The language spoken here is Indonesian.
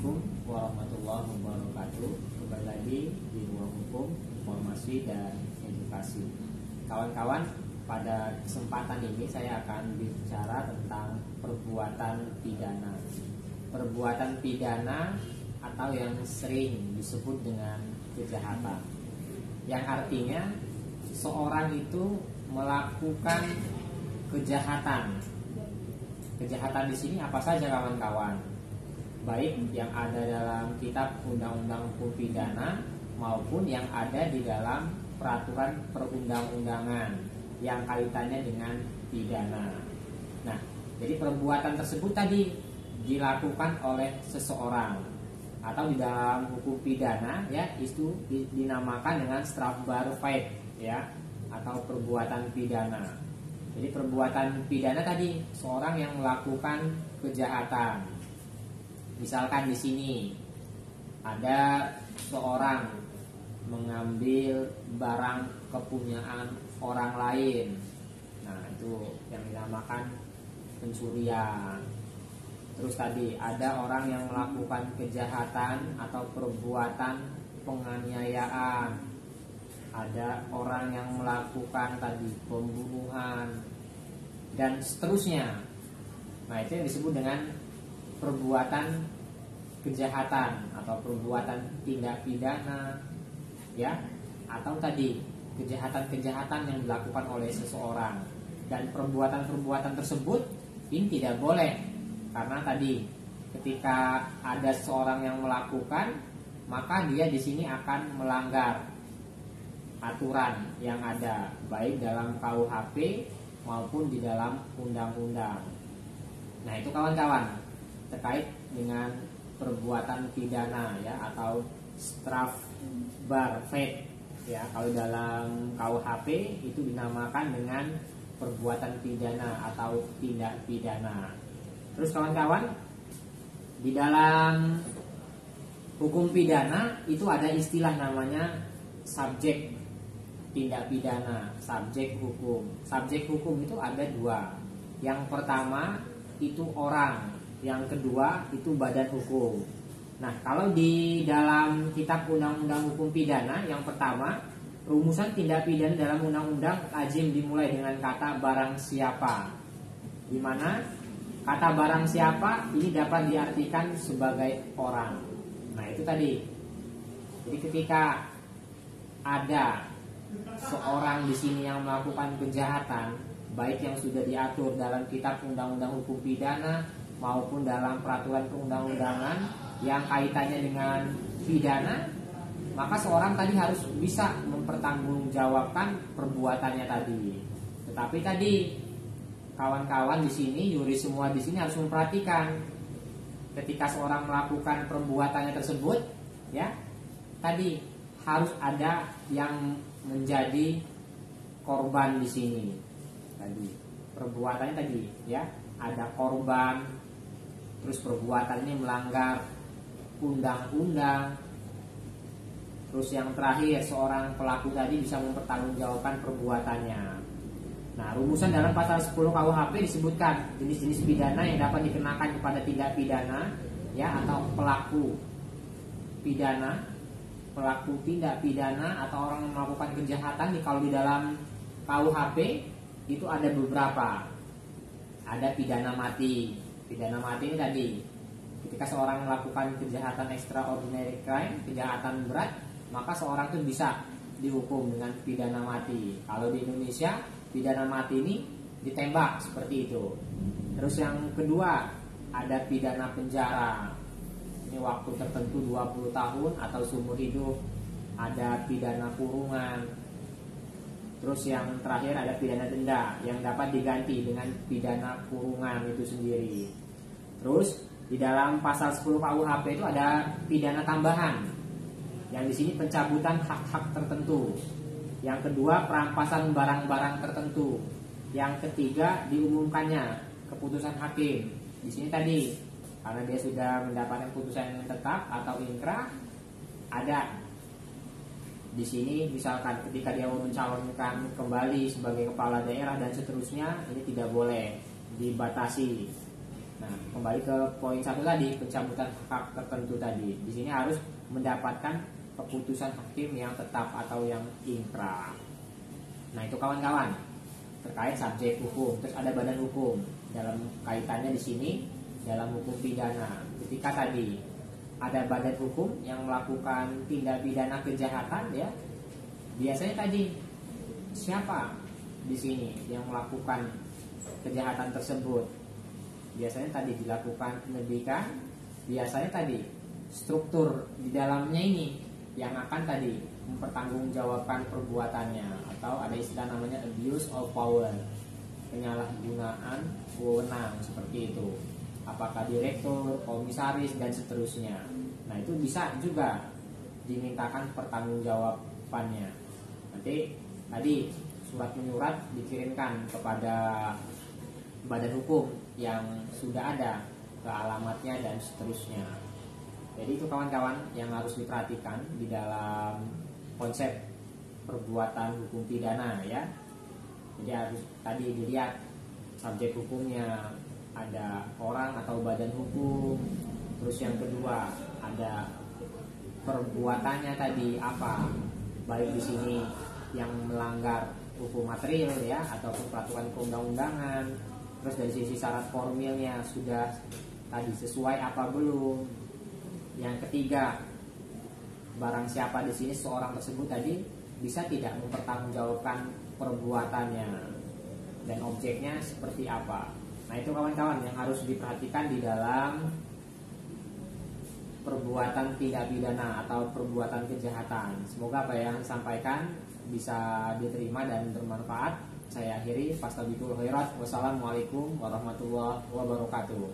Assalamualaikum warahmatullahi wabarakatuh. Kembali lagi di Ruang Hukum, Informasi dan Edukasi. Kawan-kawan, pada kesempatan ini saya akan bicara tentang perbuatan pidana. Perbuatan pidana atau yang sering disebut dengan kejahatan, yang artinya seorang itu melakukan kejahatan. Kejahatan di sini apa saja, kawan-kawan? Baik yang ada dalam kitab undang-undang hukum pidana maupun yang ada di dalam peraturan perundang-undangan yang kaitannya dengan pidana. Nah, jadi perbuatan tersebut tadi dilakukan oleh seseorang atau di dalam hukum pidana ya itu dinamakan dengan strafbarfeit ya atau perbuatan pidana. Jadi perbuatan pidana tadi seorang yang melakukan kejahatan. Misalkan di sini ada seorang mengambil barang kepunyaan orang lain. Nah, itu yang dinamakan pencurian. Terus tadi ada orang yang melakukan kejahatan atau perbuatan penganiayaan. Ada orang yang melakukan tadi pembunuhan dan seterusnya. Nah, itu yang disebut dengan perbuatan kejahatan atau perbuatan tindak pidana ya, atau tadi kejahatan-kejahatan yang dilakukan oleh seseorang. Dan perbuatan-perbuatan tersebut ini tidak boleh, karena tadi ketika ada seorang yang melakukan, maka dia di sini akan melanggar aturan yang ada baik dalam KUHP maupun di dalam undang-undang. Nah, itu kawan-kawan terkait dengan perbuatan pidana ya atau strafbarfeit ya. Kalau dalam KUHP itu dinamakan dengan perbuatan pidana atau tindak pidana. Terus kawan-kawan, di dalam hukum pidana itu ada istilah namanya subjek tindak pidana, subjek hukum. Subjek hukum itu ada dua. Yang pertama itu orang, yang kedua itu badan hukum. Nah, kalau di dalam kitab undang-undang hukum pidana, yang pertama rumusan tindak pidana dalam undang-undang lazim dimulai dengan kata barang siapa, di mana kata barang siapa ini dapat diartikan sebagai orang. Nah, itu tadi. Jadi ketika ada seorang di sini yang melakukan kejahatan, baik yang sudah diatur dalam kitab undang-undang hukum pidana maupun dalam peraturan perundang-undangan yang kaitannya dengan pidana, maka seorang tadi harus bisa mempertanggungjawabkan perbuatannya tadi. Tetapi tadi kawan-kawan di sini, yuris semua di sini harus memperhatikan ketika seorang melakukan perbuatannya tersebut, ya, tadi harus ada yang menjadi korban di sini. Tadi perbuatannya tadi, ya, ada korban. Terus perbuatan ini melanggar undang-undang. Terus yang terakhir, seorang pelaku tadi bisa mempertanggungjawabkan perbuatannya. Nah, rumusan dalam pasal 10 KUHP disebutkan jenis-jenis pidana yang dapat dikenakan kepada tindak pidana ya atau pelaku pidana, pelaku tindak pidana atau orang yang melakukan kejahatan. Kalau di dalam KUHP itu ada beberapa. Ada pidana mati. Pidana mati ini tadi ketika seorang melakukan kejahatan extraordinary crime, kejahatan berat, maka seorang itu bisa dihukum dengan pidana mati. Kalau di Indonesia pidana mati ini ditembak seperti itu. Terus yang kedua ada pidana penjara. Ini waktu tertentu 20 tahun atau seumur hidup. Ada pidana kurungan. Terus yang terakhir ada pidana denda yang dapat diganti dengan pidana kurungan itu sendiri. Terus di dalam pasal 10 KUHP itu ada pidana tambahan. Yang di sini pencabutan hak-hak tertentu. Yang kedua perampasan barang-barang tertentu. Yang ketiga diumumkannya keputusan hakim. Di sini tadi karena dia sudah mendapatkan putusan yang tetap atau inkrah, ada di sini misalkan ketika dia mau mencalonkan kembali sebagai kepala daerah dan seterusnya, ini tidak boleh, dibatasi. Nah, kembali ke poin 1 tadi, pencabutan hak tertentu tadi. Di sini harus mendapatkan keputusan hakim yang tetap atau yang inkrah. Nah, itu kawan-kawan terkait subjek hukum. Terus ada badan hukum. Dalam kaitannya di sini dalam hukum pidana. Ketika tadi ada badan hukum yang melakukan tindak pidana kejahatan, ya, biasanya tadi siapa di sini yang melakukan kejahatan tersebut? Biasanya tadi dilakukan pendidikan, biasanya tadi struktur di dalamnya ini yang akan tadi mempertanggungjawabkan perbuatannya, atau ada istilah namanya abuse of power, penyalahgunaan wewenang seperti itu. Apakah direktur, komisaris dan seterusnya. Nah, itu bisa juga dimintakan pertanggungjawabannya. Nanti tadi surat menyurat dikirimkan kepada badan hukum yang sudah ada ke alamatnya dan seterusnya. Jadi itu kawan-kawan yang harus diperhatikan di dalam konsep perbuatan hukum pidana, ya. Jadi harus tadi dilihat subjek hukumnya, ada orang atau badan hukum. Terus yang kedua ada perbuatannya tadi apa, baik di sini yang melanggar hukum material, ya, ataupun peraturan perundang-undangan. Terus dari sisi syarat formilnya sudah tadi sesuai apa belum. Yang ketiga, barang siapa di sini seorang tersebut tadi bisa tidak mempertanggungjawabkan perbuatannya dan objeknya seperti apa. Nah, itu kawan-kawan yang harus diperhatikan di dalam perbuatan tindak pidana atau perbuatan kejahatan. Semoga apa yang disampaikan bisa diterima dan bermanfaat. Saya akhiri, fastabiqul khairat. Wassalamualaikum warahmatullahi wabarakatuh.